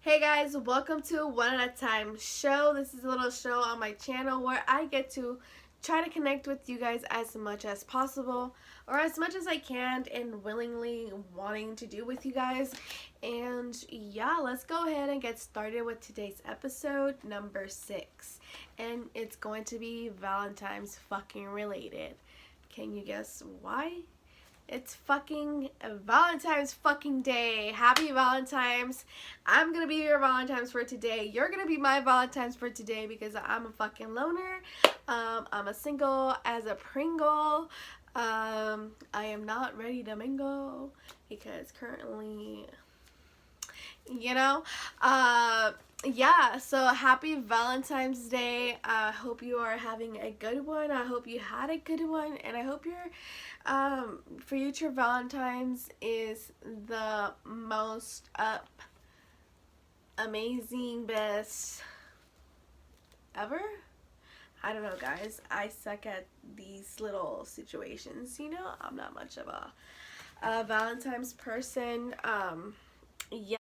Hey guys, welcome to One at a Time show. This is a little show on my channel where I get to try to connect with you guys as much as possible, or as much as I can and willingly wanting to do with you guys. And yeah, let's go ahead and get started with today's episode number 6. And it's going to be Valentine's fucking related. Can you guess why? It's fucking Valentine's fucking day. Happy Valentine's. I'm gonna be your Valentine's for today. You're gonna be my Valentine's for today because I'm a fucking loner. I'm a single as a Pringle. I am not ready to mingle because currently, you know, yeah, so happy Valentine's Day. I hope you are having a good one. I hope you had a good one, and I hope your future Valentine's is the most amazing, best ever. I don't know, guys. I suck at these little situations. You know, I'm not much of a Valentine's person. Yeah.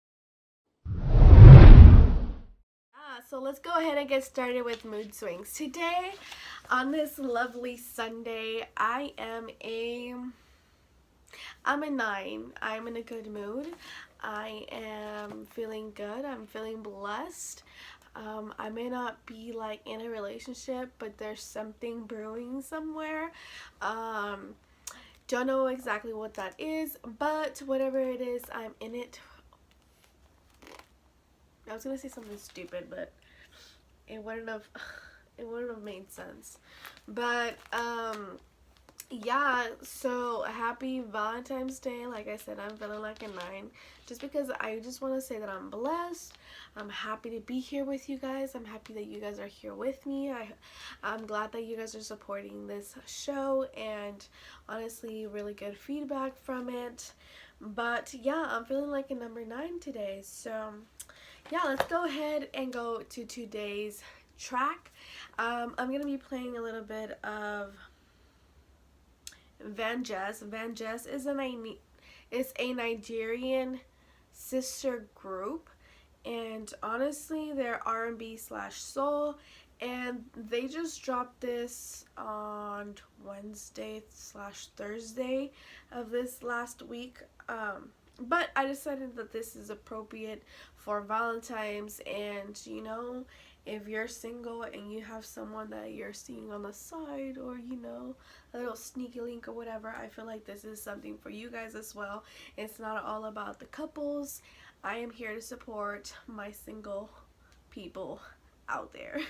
So let's go ahead and get started with mood swings. Today, on this lovely Sunday, I'm a 9. I'm in a good mood. I am feeling good. I'm feeling blessed. I may not be like in a relationship, but there's something brewing somewhere. Don't know exactly what that is, but whatever it is, I'm in it. I was gonna say something stupid, but it wouldn't have made sense. But yeah, so happy Valentine's Day. Like I said, I'm feeling like a 9 just because I just want to say that I'm blessed. I'm happy to be here with you guys. I'm happy that you guys are here with me. I'm glad that you guys are supporting this show, and honestly really good feedback from it. But yeah, I'm feeling like a number 9 today. So yeah, let's go ahead and go to today's track. I'm gonna be playing a little bit of Van Jess. Van Jess is a Nigerian sister group, and honestly, they're R&B slash soul, and they just dropped this on Wednesday slash Thursday of this last week. But I decided that this is appropriate for Valentine's, and you know, if you're single and you have someone that you're seeing on the side, or you know, a little sneaky link or whatever, I feel like this is something for you guys as well. It's not all about the couples. I am here to support my single people out there.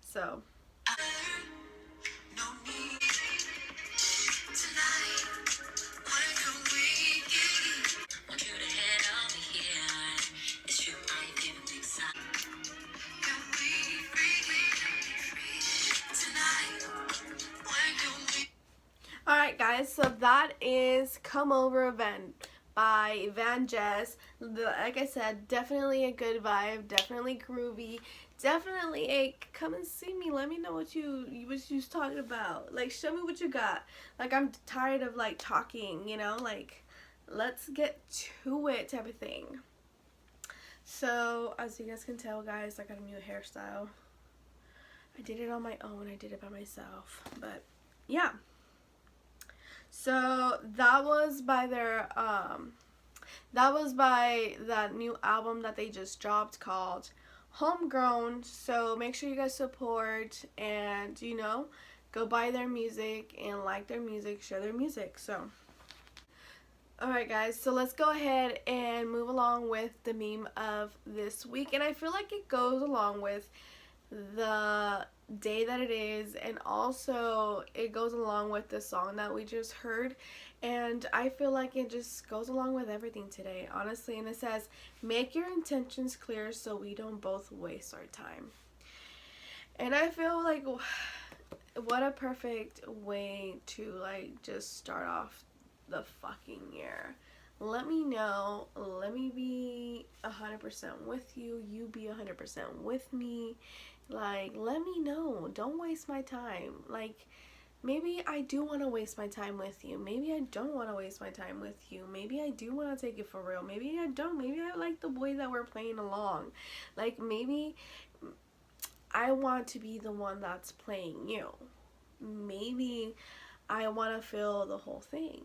So alright guys, so that is Come Over Event by Van Jess. Like I said, definitely a good vibe, definitely groovy, definitely a come and see me, let me know what you was talking about. Like, show me what you got. Like, I'm tired of like talking, you know, like let's get to it type of thing. So as you guys can tell, guys, I got a new hairstyle. I did it on my own, I did it by myself, but yeah. So that was by that new album that they just dropped called Homegrown. So make sure you guys support and, you know, go buy their music and like their music, share their music. So alright guys, so let's go ahead and move along with the meme of this week. And I feel like it goes along with the day that it is, and also it goes along with the song that we just heard, and I feel like it just goes along with everything today, honestly. And it says, make your intentions clear so we don't both waste our time. And I feel like what a perfect way to like just start off the fucking year. Let me know, let me be 100% with you, you be 100% with me. Like, let me know, don't waste my time. Like, maybe I do want to waste my time with you. Maybe I don't want to waste my time with you. Maybe I do want to take it for real. Maybe I don't. Maybe I like the way that we're playing along. Like, maybe I want to be the one that's playing you. Maybe I want to feel the whole thing.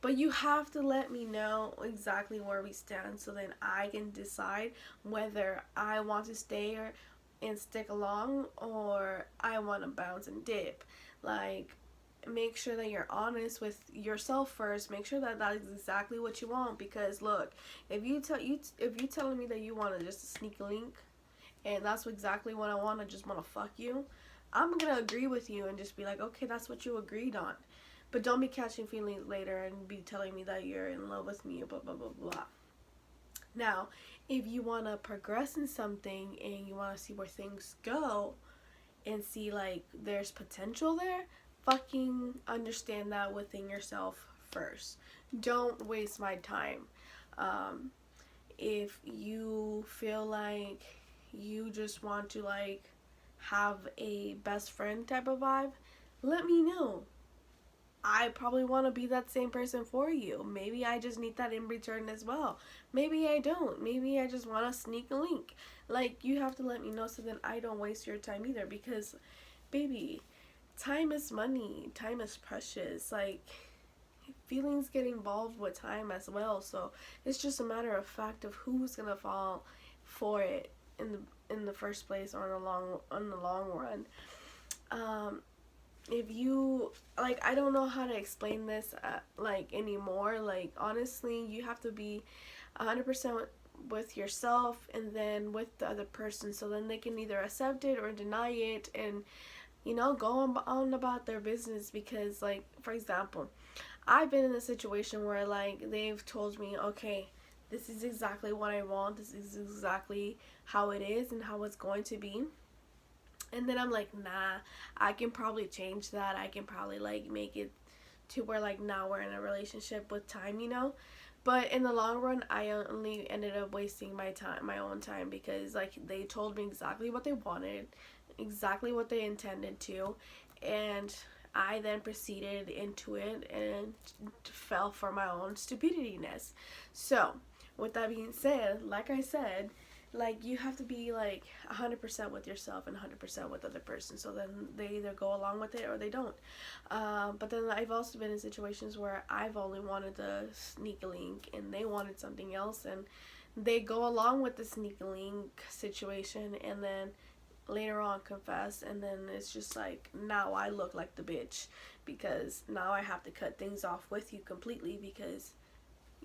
But you have to let me know exactly where we stand so then I can decide whether I want to stay and stick along, or I want to bounce and dip. Like, make sure that you're honest with yourself first. Make sure that that is exactly what you want, because look, if you telling me that you want to just sneak a link and that's exactly what I want, I just want to fuck you, I'm gonna agree with you and just be like, okay, that's what you agreed on. But don't be catching feelings later and be telling me that you're in love with me, blah, blah, blah, blah. Now, if you want to progress in something and you want to see where things go and see, like, there's potential there, fucking understand that within yourself first. Don't waste my time. If you feel like you just want to, like, have a best friend type of vibe, let me know. I probably want to be that same person for you. Maybe I just need that in return as well. Maybe I don't. Maybe I just want to sneak a link. Like, you have to let me know so then I don't waste your time either, because, baby, time is money. Time is precious. Like, feelings get involved with time as well. So it's just a matter of fact of who's gonna fall for it in the first place or in the long run. If you, like, I don't know how to explain this like anymore. Like, honestly, you have to be 100% with yourself and then with the other person, so then they can either accept it or deny it, and go on about their business. Because, like, for example, I've been in a situation where, like, they've told me, okay, this is exactly what I want, this is exactly how it is and how it's going to be. And then I'm like, nah, I can probably change that. I can probably, like, make it to where, like, now we're in a relationship with time. But in the long run, I only ended up wasting my own time, because, like, they told me exactly what they wanted, exactly what they intended to, and I then proceeded into it and fell for my own stupidityness. So, with that being said, like I said, like, you have to be, like, 100% with yourself and 100% with the other person, so then they either go along with it or they don't. But then I've also been in situations where I've only wanted the sneak a link and they wanted something else, and they go along with the sneak a link situation and then later on confess, and then it's just like, now I look like the bitch, because now I have to cut things off with you completely, because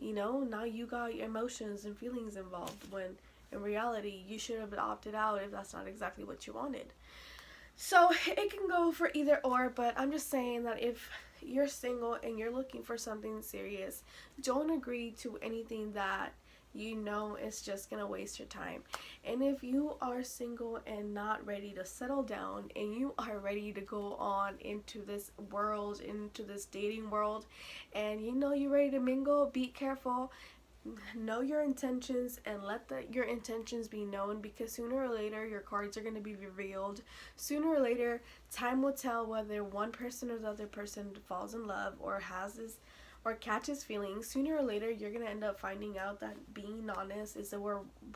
now you got your emotions and feelings involved, when in reality you should have opted out if that's not exactly what you wanted. So it can go for either or, but I'm just saying that if you're single and you're looking for something serious, don't agree to anything that it's just gonna waste your time. And if you are single and not ready to settle down and you are ready to go on into this world, into this dating world, and you're ready to mingle, be careful. Know your intentions and let your intentions be known, because sooner or later your cards are going to be revealed. Sooner or later, time will tell whether one person or the other person falls in love or has this or catches feelings. Sooner or later, you're going to end up finding out that being honest is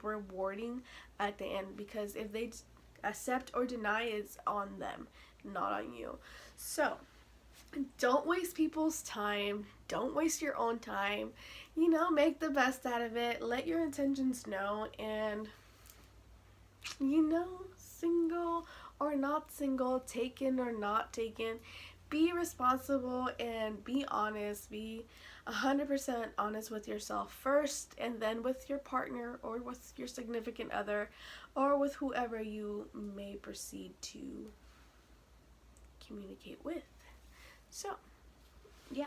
rewarding at the end, because if they accept or deny, it's on them, not on you. So, don't waste people's time. Don't waste your own time. Make the best out of it. Let your intentions know. And, single or not single, taken or not taken, be responsible and be honest. Be 100% honest with yourself first, and then with your partner or with your significant other or with whoever you may proceed to communicate with. So, yeah.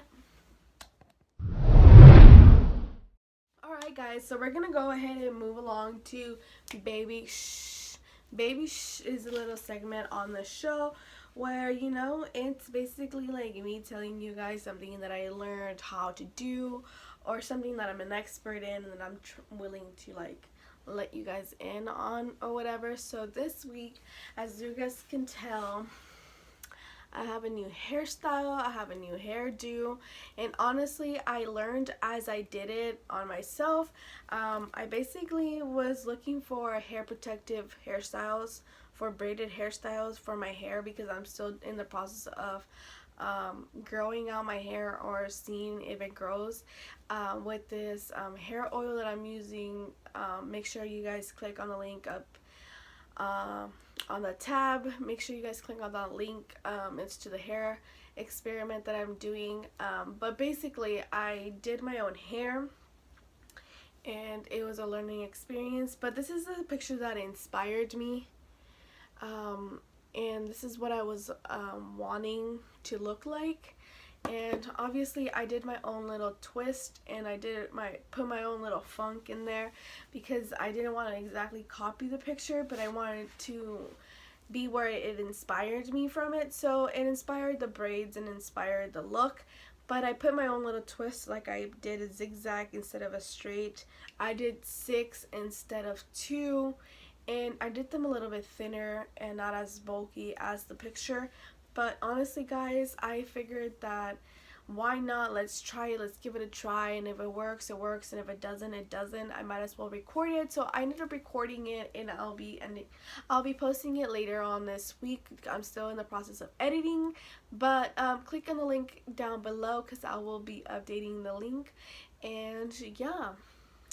Alright, guys, so we're gonna go ahead and move along to Baby Shh. Baby Shh is a little segment on the show where, it's basically like me telling you guys something that I learned how to do, or something that I'm an expert in and that I'm willing to, like, let you guys in on or whatever. So this week, as you guys can tell, I have a new hairstyle, I have a new hairdo, and honestly, I learned as I did it on myself. I basically was looking for hair protective hairstyles, for braided hairstyles for my hair, because I'm still in the process of growing out my hair or seeing if it grows. With this hair oil that I'm using, make sure you guys click on the link up on the tab. Make sure you guys click on that link. It's to the hair experiment that I'm doing. But basically, I did my own hair, and it was a learning experience. But this is a picture that inspired me. And this is what I was wanting to look like. And obviously I did my own little twist, and I put my own little funk in there, because I didn't want to exactly copy the picture, but I wanted to be where it inspired me from it. So it inspired the braids and inspired the look, but I put my own little twist. Like, I did a zigzag instead of a straight. I did 6 instead of 2, and I did them a little bit thinner and not as bulky as the picture. But honestly, guys, I figured that why not? Let's try it. Let's give it a try. And if it works, it works. And if it doesn't, it doesn't. I might as well record it. So I ended up recording it, and I'll be posting it later on this week. I'm still in the process of editing, but click on the link down below, because I will be updating the link. And yeah.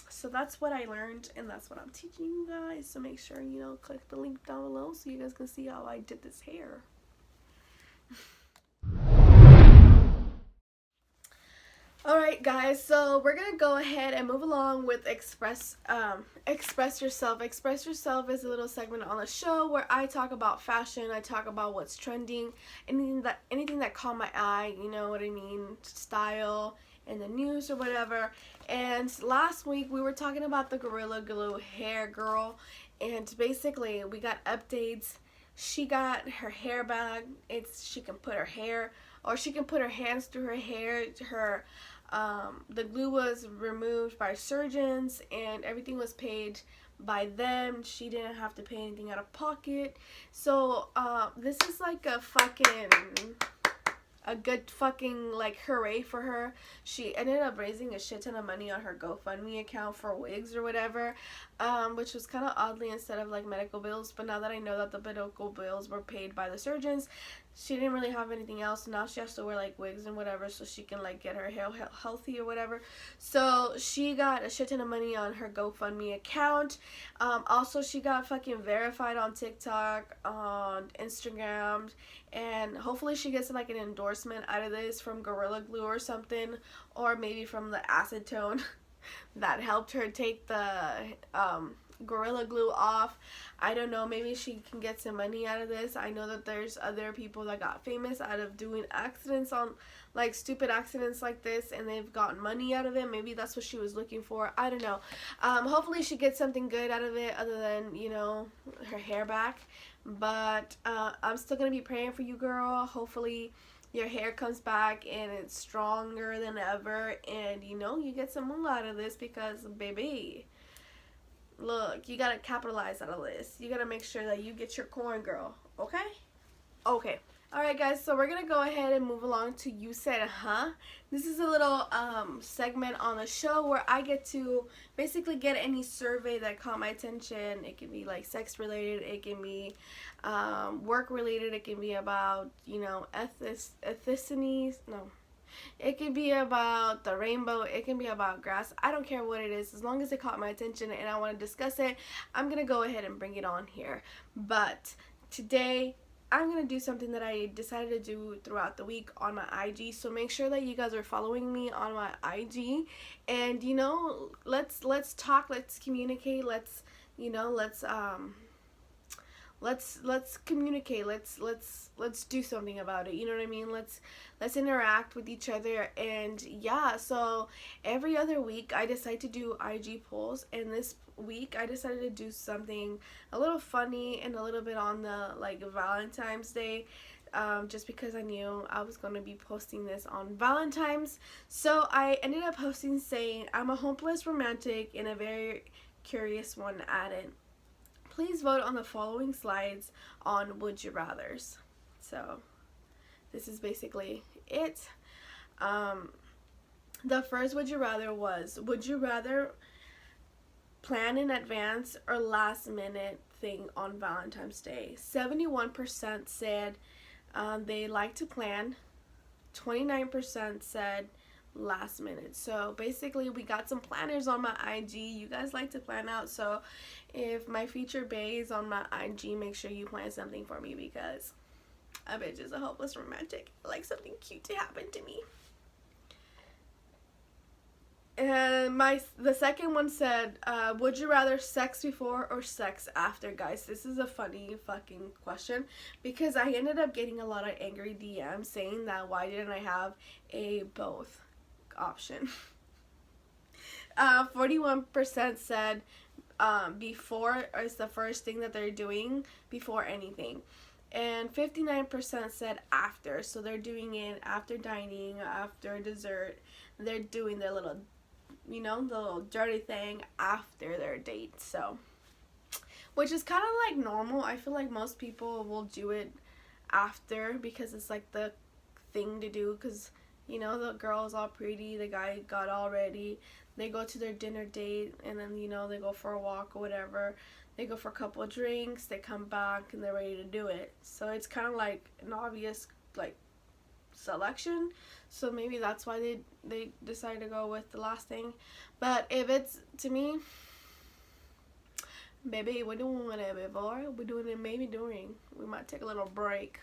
So that's what I learned, and that's what I'm teaching you guys. So make sure, click the link down below so you guys can see how I did this hair. Alright guys, so we're gonna go ahead and move along with Express Yourself. Express Yourself is a little segment on the show where I talk about fashion, I talk about what's trending, anything that caught my eye, you know what I mean, style in the news or whatever. And last week we were talking about the Gorilla Glue hair girl, and basically we got updates. She got her hair back. She can put her hair, or she can put her hands through her hair. The glue was removed by surgeons, and everything was paid by them. She didn't have to pay anything out of pocket. So this is like a good fucking like hooray for her. She ended up raising a shit ton of money on her GoFundMe account for wigs or whatever, which was kind of oddly instead of like medical bills. But now that I know that the medical bills were paid by the surgeons, she didn't really have anything else. Now she has to wear like wigs and whatever so she can like get her hair healthy or whatever. So she got a shit ton of money on her GoFundMe account. Also, she got fucking verified on TikTok, on Instagram, and hopefully she gets like an endorsement out of this from Gorilla Glue or something, or maybe from the acetone that helped her take the Gorilla Glue off. I don't know, maybe she can get some money out of this. I know that there's other people that got famous out of doing accidents, on like stupid accidents like this, and they've gotten money out of it. Maybe that's what she was looking for. I don't know. Hopefully she gets something good out of it other than, her hair back. But I'm still gonna be praying for you, girl. Hopefully your hair comes back and it's stronger than ever, and you get some moolah out of this, because baby, look, you gotta capitalize out of this. You gotta make sure that you get your coin, girl. Okay. Alright guys, so we're gonna go ahead and move along to You Said Huh. This is a little segment on the show where I get to basically get any survey that caught my attention. It can be like sex related, it can be work related, it can be about, ethnicities. No. It could be about the rainbow, it can be about grass. I don't care what it is, as long as it caught my attention and I want to discuss it, I'm gonna go ahead and bring it on here. But today I'm going to do something that I decided to do throughout the week on my IG. So make sure that you guys are following me on my IG. And, let's talk, let's communicate, let's communicate. Let's do something about it. You know what I mean? Let's interact with each other. And yeah, so every other week I decide to do IG polls, and this week I decided to do something a little funny and a little bit on the Valentine's Day, just because I knew I was going to be posting this on Valentine's. So I ended up posting saying, I'm a hopeless romantic and a very curious one added. Please vote on the following slides on Would You Rathers. So this is basically it. The first would you rather was, would you rather plan in advance or last minute thing on Valentine's Day? 71% said they like to plan. 29% said last minute. So basically we got some planners on my IG. You guys like to plan out, so if my future bae is on my IG, make sure you plan something for me, because a bitch is a hopeless romantic. I like something cute to happen to me. And the second one said, would you rather sex before or sex after? Guys, this is a funny fucking question, because I ended up getting a lot of angry DMs saying that why didn't I have a both option. 41% said before is the first thing that they're doing before anything. And 59% said after. So they're doing it after dining, after dessert. They're doing their little, the little dirty thing after their date. So, which is kind of like normal. I feel like most people will do it after, because it's like the thing to do, because the girl's all pretty, the guy got all ready, they go to their dinner date, and then they go for a walk or whatever, they go for a couple of drinks, they come back, and they're ready to do it. So it's kind of like an obvious like selection, so maybe that's why they decided to go with the last thing. But if it's to me, baby, we're doing it before, we're doing it maybe during, we might take a little break,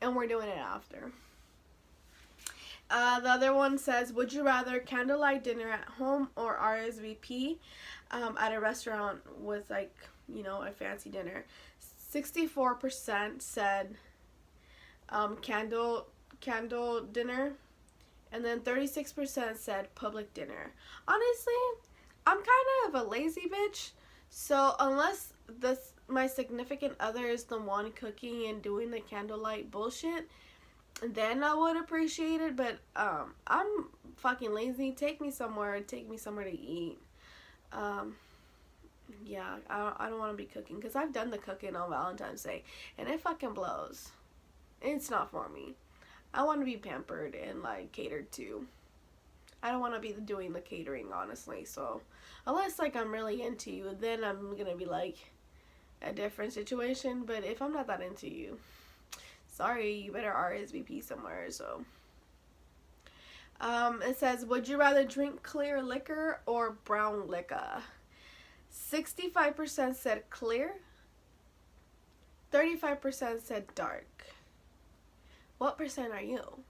and we're doing it after. The other one says, would you rather candlelight dinner at home or RSVP at a restaurant with like, a fancy dinner? 64% said candle dinner, and then 36% said public dinner. Honestly, I'm kind of a lazy bitch, so unless my significant other is the one cooking and doing the candlelight bullshit, then I would appreciate it. But I'm fucking lazy. Take me somewhere to eat. Yeah, I don't want to be cooking, because I've done the cooking on Valentine's Day and it fucking blows. It's not for me. I want to be pampered and like catered to. I don't want to be doing the catering, honestly. So unless like I'm really into you, then I'm gonna be like a different situation. But if I'm not that into you, sorry, you better RSVP somewhere. So it says, would you rather drink clear liquor or brown liquor? 65% said clear, 35% said dark. What percent are you?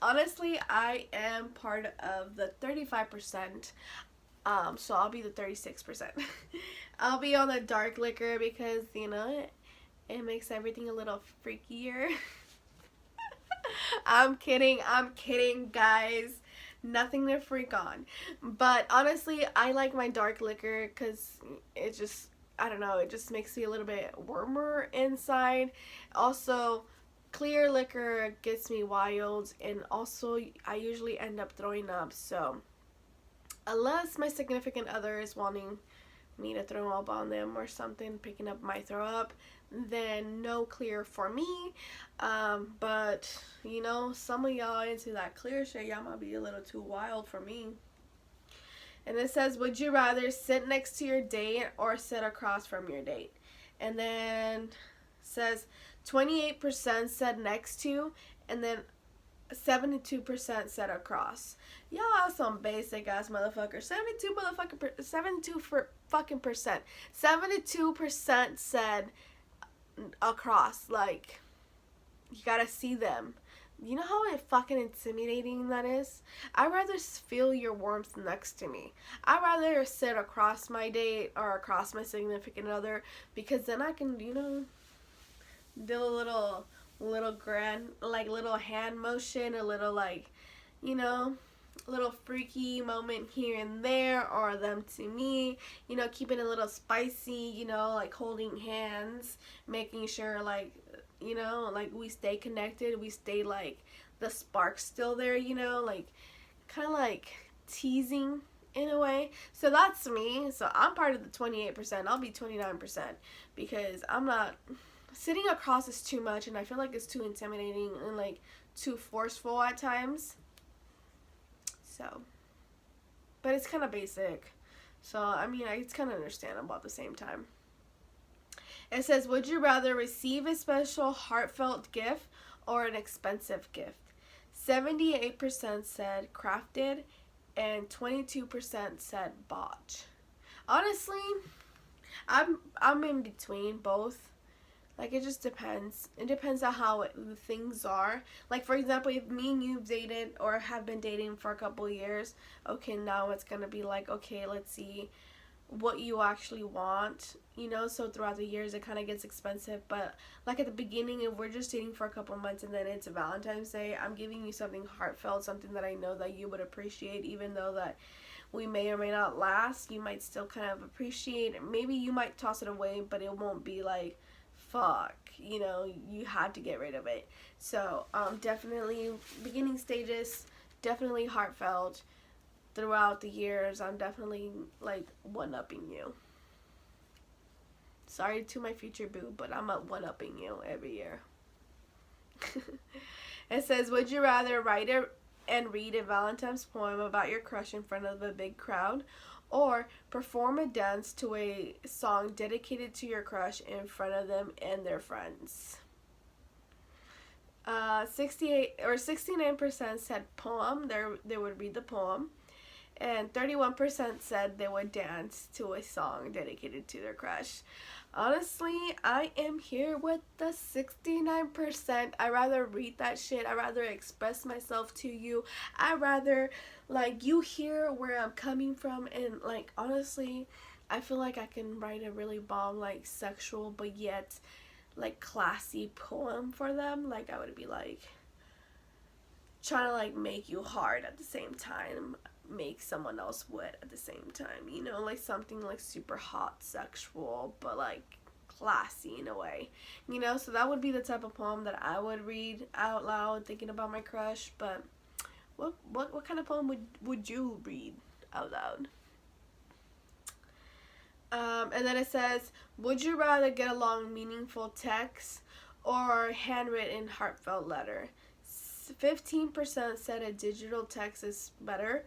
Honestly, I am part of the 35%. So I'll be the 36%. I'll be on the dark liquor because, it makes everything a little freakier. I'm kidding, guys. Nothing to freak on. But honestly, I like my dark liquor because it just, I don't know, it just makes me a little bit warmer inside. Also, clear liquor gets me wild, and also I usually end up throwing up. So unless my significant other is wanting me to throw up on them or something, picking up my throw up, then no clear for me. But some of y'all into that clear shit, y'all might be a little too wild for me. And it says, would you rather sit next to your date or sit across from your date? And then says 28% said next to, and then 72% said across. Y'all are some basic ass motherfuckers. 72% said across. Like, you gotta see them. You know how fucking intimidating that is? I'd rather feel your warmth next to me. I'd rather sit across my date or across my significant other, because then I can, do a little grand, like little hand motion, a little like, little freaky moment here and there, or them to me, keeping it a little spicy, like holding hands, making sure like, like we stay connected, we stay like the spark's still there, like kind of like teasing in a way. So that's me. So I'm part of the 28%. I'll be 29% because I'm not sitting across is too much, and I feel like it's too intimidating and like too forceful at times. So, but it's kind of basic. So, I mean, it's kind of understandable at the same time. It says, would you rather receive a special heartfelt gift or an expensive gift? 78% said crafted and 22% said bought. Honestly, I'm in between both. Like, it just depends. It depends on how things are. Like, for example, if me and you've dated or have been dating for a couple years, okay, now it's going to be like, okay, let's see what you actually want, you know. So throughout the years it kind of gets expensive, but like at the beginning, if we're just dating for a couple months and then it's Valentine's Day, I'm giving you something heartfelt, something that I know that you would appreciate. Even though that we may or may not last, you might still kind of appreciate it. Maybe you might toss it away, but it won't be like, fuck, you know, you had to get rid of it. So definitely beginning stages, definitely heartfelt. Throughout the years, I'm definitely like one-upping you. Sorry to my future boo, but I'm up one-upping you every year. It says, would you rather write and read a Valentine's poem about your crush in front of a big crowd, or perform a dance to a song dedicated to your crush in front of them and their friends? 69% said poem. They would read the poem. And 31% said they would dance to a song dedicated to their crush. Honestly, I am here with the 69%. I rather read that shit. I rather express myself to you. I rather, like, you hear where I'm coming from. And, like, honestly, I feel like I can write a really bomb, like, sexual but yet, like, classy poem for them. Like, I would be, like, trying to, like, make you hard at the same time, make someone else wet at the same time, you know, like something like super hot, sexual, but like classy in a way, you know. So that would be the type of poem that I would read out loud thinking about my crush. But what kind of poem would you read out loud? And then it says, would you rather get a long meaningful text or handwritten heartfelt letter? 15% said a digital text is better,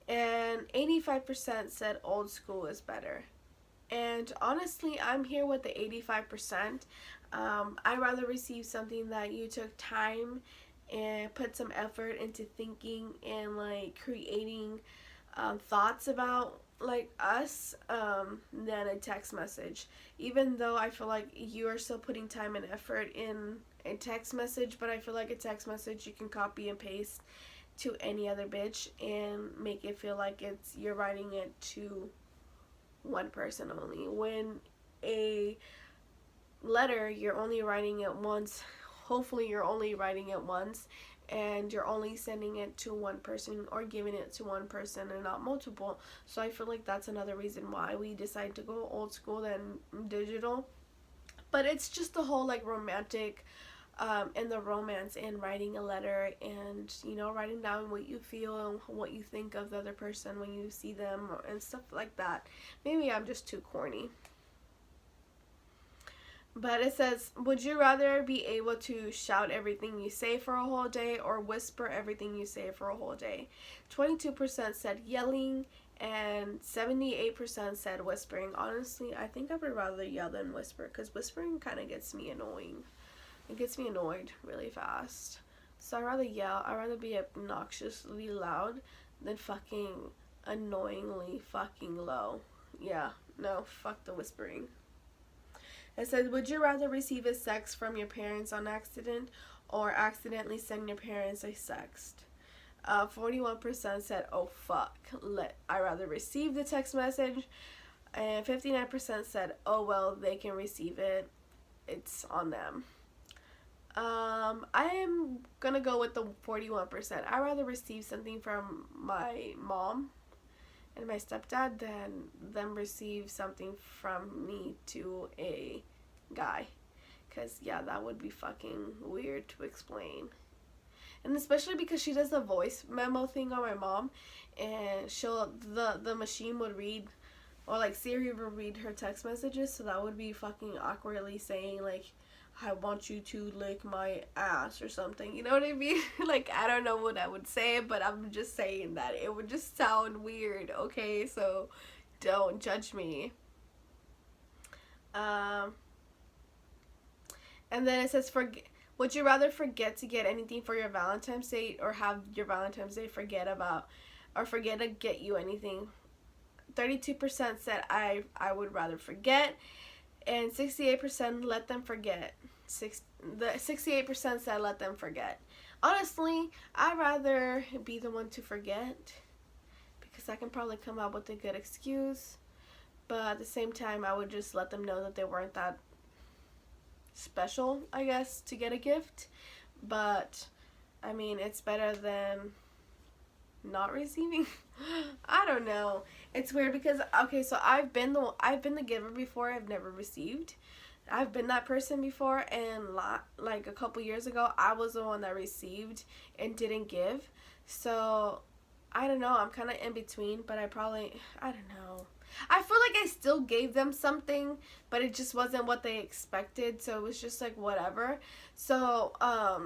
and 85% said old school is better. And honestly, I'm here with the 85%. I'd rather receive something that you took time and put some effort into thinking and like creating thoughts about like us, than a text message. Even though I feel like you are still putting time and effort in a text message, but I feel like a text message you can copy and paste to any other bitch and make it feel like it's you're writing it to one person only. When a letter, you're only writing it once. Hopefully you're only writing it once, and you're only sending it to one person or giving it to one person and not multiple. So I feel like that's another reason why we decide to go old school than digital. But it's just the whole like romantic, and the romance in writing a letter, and you know, writing down what you feel and what you think of the other person when you see them and stuff like that. Maybe I'm just too corny. But it says, would you rather be able to shout everything you say for a whole day or whisper everything you say for a whole day? 22% said yelling and 78% said whispering. Honestly, I think I would rather yell than whisper, because whispering kind of gets me annoying. It gets me annoyed really fast. So I'd rather yell. I'd rather be obnoxiously loud than fucking annoyingly fucking low. Yeah, no, fuck the whispering. It says, would you rather receive a sext from your parents on accident or accidentally send your parents a sext? 41% said, oh fuck, I rather receive the text message. And 59% said, oh well, they can receive it. It's on them. I am gonna go with the 41%. I'd rather receive something from my mom and my stepdad than them receive something from me to a guy. Because, yeah, that would be fucking weird to explain. And especially because she does the voice memo thing on my mom, and the machine would read, or like Siri would read her text messages, so that would be fucking awkwardly saying like, I want you to lick my ass or something. You know what I mean? Like, I don't know what I would say, but I'm just saying that. It would just sound weird, okay? So don't judge me. Um, and then it says, would you rather forget to get anything for your Valentine's Day or have your Valentine's Day forget to get you anything? 32% said I would rather forget, and 68% let them forget. The 68% said let them forget. Honestly, I'd rather be the one to forget because I can probably come up with a good excuse, but at the same time I would just let them know that they weren't that special, I guess, to get a gift. But I mean, it's better than not receiving. I don't know. It's weird because okay, so I've been the giver before. I've never received. I've been that person before, and like a couple years ago, I was the one that received and didn't give. So I don't know. I'm kind of in between, but I don't know. I feel like I still gave them something, but it just wasn't what they expected. So it was just like whatever. So I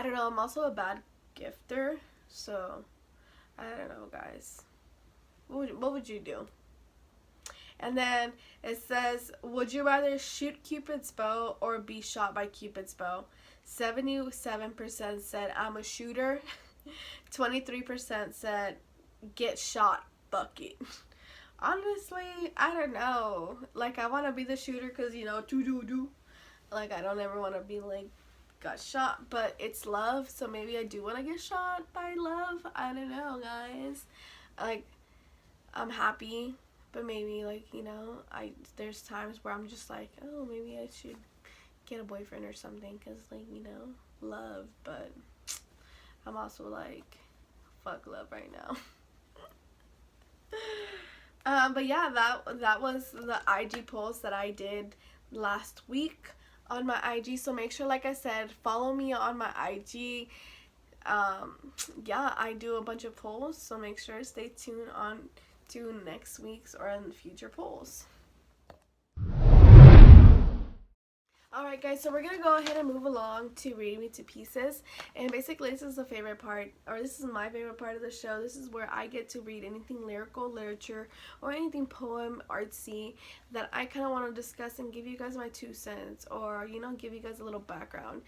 don't know. I'm also a bad gifter, so I don't know, guys. What would you do? And then it says, would you rather shoot Cupid's bow or be shot by Cupid's bow? 77% said I'm a shooter. 23% said get shot, bucket. Honestly, I don't know. Like, I want to be the shooter because, you know, do. Like, I don't ever want to be, like, got shot. But it's love, so maybe I do want to get shot by love. I don't know, guys. Like, I'm happy, but maybe, like, you know, there's times where I'm just like, oh, maybe I should get a boyfriend or something because, like, you know, love. But I'm also like, fuck love right now. But yeah, that was the IG post that I did last week on my IG. So make sure, like I said, follow me on my IG. Yeah, I do a bunch of polls, so make sure to stay tuned on to next week's or in future polls. Alright guys, so we're going to go ahead and move along to Read Me to Pieces, and basically this is the favorite part, or this is my favorite part of the show. This is where I get to read anything lyrical, literature, or anything poem, artsy, that I kind of want to discuss and give you guys my 2 cents, or, you know, give you guys a little background.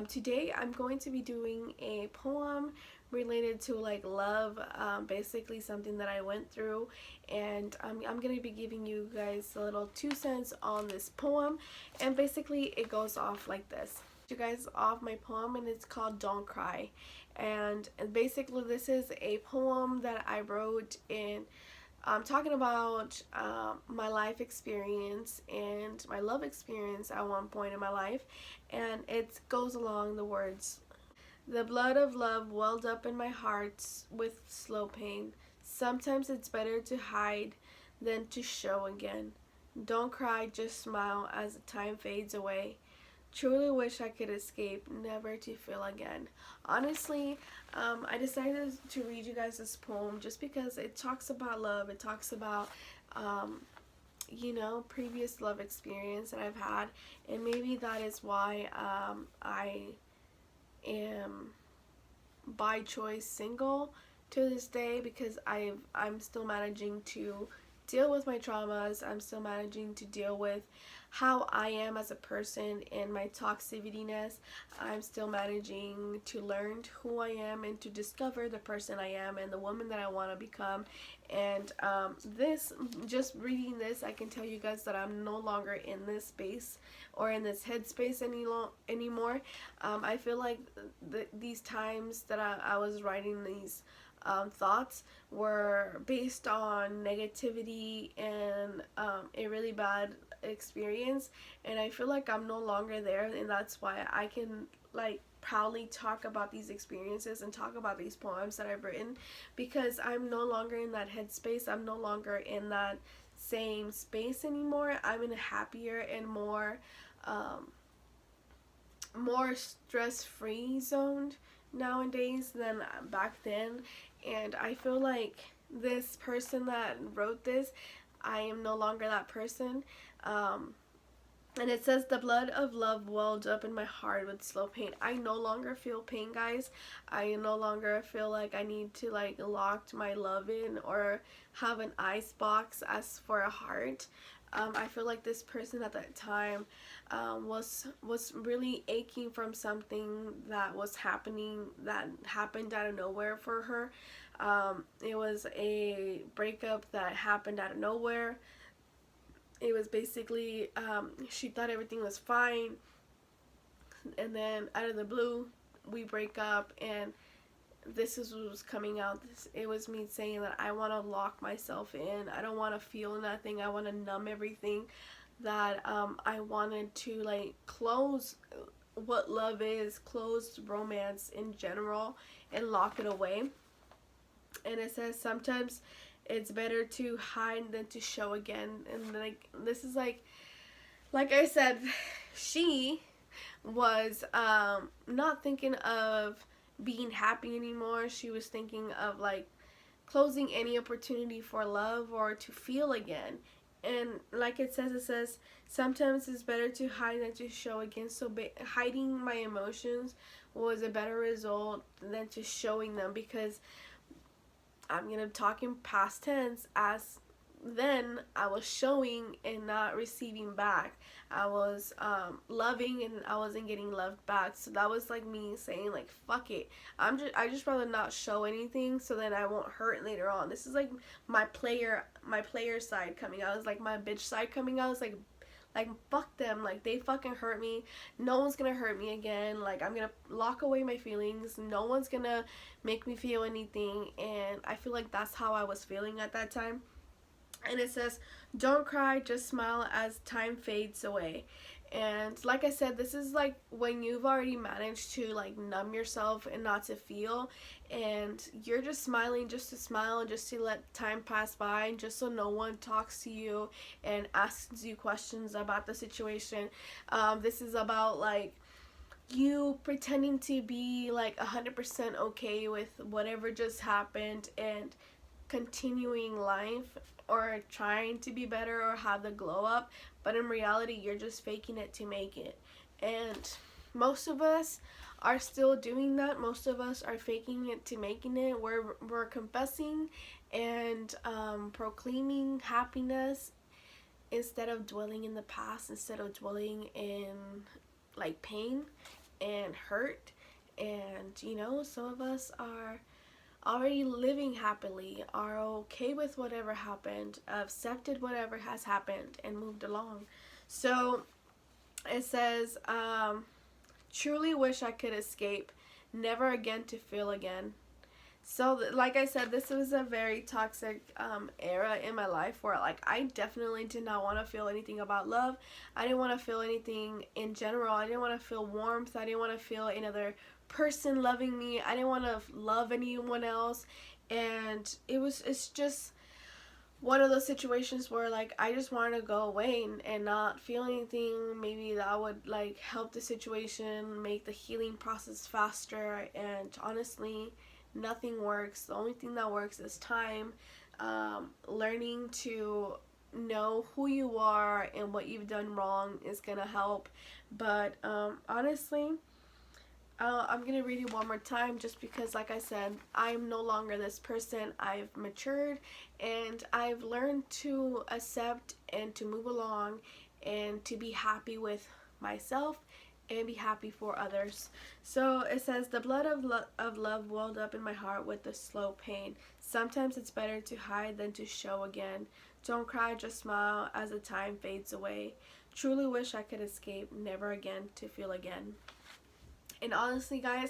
Today I'm going to be doing a poem related to like love, basically something that I went through, and I'm gonna be giving you guys a little 2 cents on this poem, and basically it goes off like this. You guys off my poem, and it's called Don't Cry, and basically this is a poem that I wrote in talking about my life experience and my love experience at one point in my life, and it goes along the words. The blood of love welled up in my heart with slow pain. Sometimes it's better to hide than to show again. Don't cry, just smile as the time fades away. Truly wish I could escape, never to feel again. Honestly, I decided to read you guys this poem just because it talks about love. It talks about, you know, previous love experience that I've had, and maybe that is why I am by choice single to this day, because I'm still managing to deal with my traumas. I'm still managing to deal with how I am as a person and my toxicityness. I'm still managing to learn who I am and to discover the person I am and the woman that I want to become. And just reading this, I can tell you guys that I'm no longer in this space or in this headspace anymore. I feel like these times that I was writing these thoughts were based on negativity and a really bad experience, and I feel like I'm no longer there, and that's why I can like proudly talk about these experiences and talk about these poems that I've written, because I'm no longer in that headspace. I'm no longer in that same space anymore. I'm in a happier and more stress-free zone nowadays than back then, and I feel like this person that wrote this, I am no longer that person. And it says, the blood of love welled up in my heart with slow pain. I no longer feel pain, guys. I no longer feel like I need to like lock my love in or have an ice box as for a heart. I feel like this person at that time was really aching from something that was happening, that happened out of nowhere for her. It was a breakup that happened out of nowhere. It was basically, she thought everything was fine, and then out of the blue we break up, and this is what was coming out. It was me saying that I want to lock myself in. I don't want to feel nothing. I want to numb everything. That I wanted to like close what love is, close romance in general, and lock it away. And it says sometimes it's better to hide than to show again. And like, this is like I said, she was not thinking of being happy anymore. She was thinking of like closing any opportunity for love or to feel again. And like it says sometimes it's better to hide than to show again. So hiding my emotions was a better result than to showing them, because I'm gonna talk in past tense, as then I was showing and not receiving back. I was loving and I wasn't getting loved back. So that was like me saying like, fuck it. I just rather not show anything, so then I won't hurt later on. This is like my player side coming out. It's like my bitch side coming out. It's like fuck them, like they fucking hurt me, no one's gonna hurt me again, like I'm gonna lock away my feelings, no one's gonna make me feel anything. And I feel like that's how I was feeling at that time. And it says, don't cry, just smile as time fades away. And like I said, this is like when you've already managed to like numb yourself and not to feel, and you're just smiling just to smile, just to let time pass by, and just so no one talks to you and asks you questions about the situation. This is about like you pretending to be like 100% okay with whatever just happened and continuing life, or trying to be better or have the glow up, but in reality you're just faking it to make it. And most of us are still doing that. Most of us are faking it to making it. We're confessing and proclaiming happiness instead of dwelling in the past, instead of dwelling in like pain and hurt. And you know, some of us are already living happily, are okay with whatever happened, accepted whatever has happened, and moved along. So it says, truly wish I could escape, never again to feel again. So like I said, this was a very toxic era in my life where like I definitely did not want to feel anything about love. I didn't want to feel anything in general. I didn't want to feel warmth. I didn't want to feel another person loving me. I didn't want to love anyone else. And it's just one of those situations where like I just wanted to go away and not feel anything. Maybe that would like help the situation, make the healing process faster. And honestly, nothing works. The only thing that works is time. Learning to know who you are and what you've done wrong is gonna help. But honestly, I'm gonna read it one more time, just because like I said, I'm no longer this person. I've matured and I've learned to accept and to move along and to be happy with myself and be happy for others. So it says, the blood of love welled up in my heart with a slow pain. Sometimes it's better to hide than to show again. Don't cry, just smile as the time fades away. Truly wish I could escape, never again to feel again. And honestly, guys,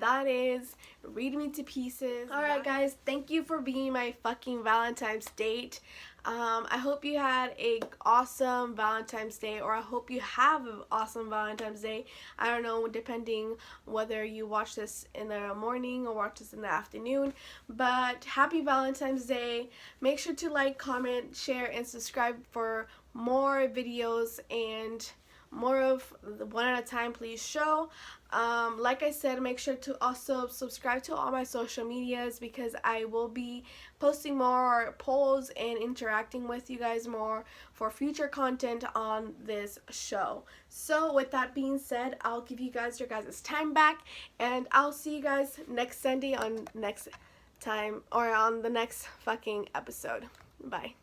that is Read Me to Pieces. Alright, guys, thank you for being my fucking Valentine's date. I hope you had a awesome Valentine's Day, or I hope you have an awesome Valentine's Day. I don't know, depending whether you watch this in the morning or watch this in the afternoon. But happy Valentine's Day. Make sure to like, comment, share, and subscribe for more videos. And more of the one at a time please show. Like I said, make sure to also subscribe to all my social medias because I will be posting more polls and interacting with you guys more for future content on this show. So with that being said, I'll give you guys your guys' time back, and I'll see you guys next Sunday on next time or on the next fucking episode. Bye.